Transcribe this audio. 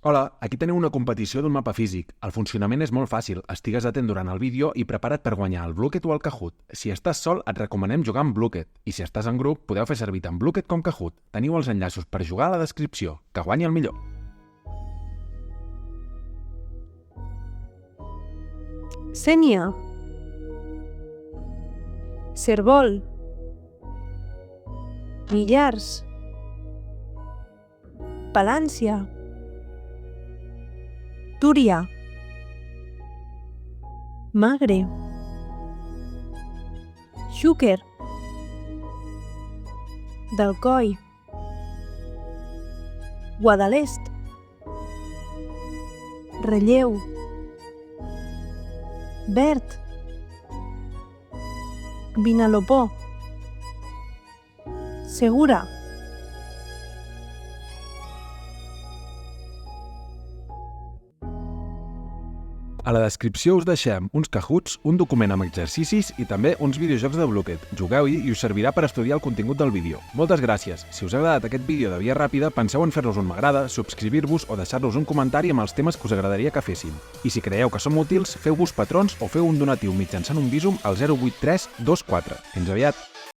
Hola, aquí teniu una competició d'un mapa físic. El funcionament és molt fàcil, estigues atent durant el vídeo i prepara't per guanyar el Blooket o el Kahoot. Si estàs sol, et recomanem jugar amb Blooket, i si estàs en grup, podeu fer servir tant Blooket com Kahoot. Teniu els enllaços per jugar a la descripció. Que guanyi el millor! Sénia, Cervol, Millars, Palància, Túria, Magre, Xúquer, d'Alcoi, Guadalest, Relleu, Verd, Vinalopó, Segura. A la descripció us deixem uns Kahoots, un document amb exercicis i també uns videojocs de Blooket. Jugueu-hi i us servirà per estudiar el contingut del vídeo. Moltes gràcies! Si us ha agradat aquest vídeo de via ràpida, penseu en fer-nos un m'agrada, subscriure-vos o deixar-nos un comentari amb els temes que us agradaria que féssim. I si creieu que som útils, feu-vos patrons o feu un donatiu mitjançant un Bizum al 08324. Fins aviat!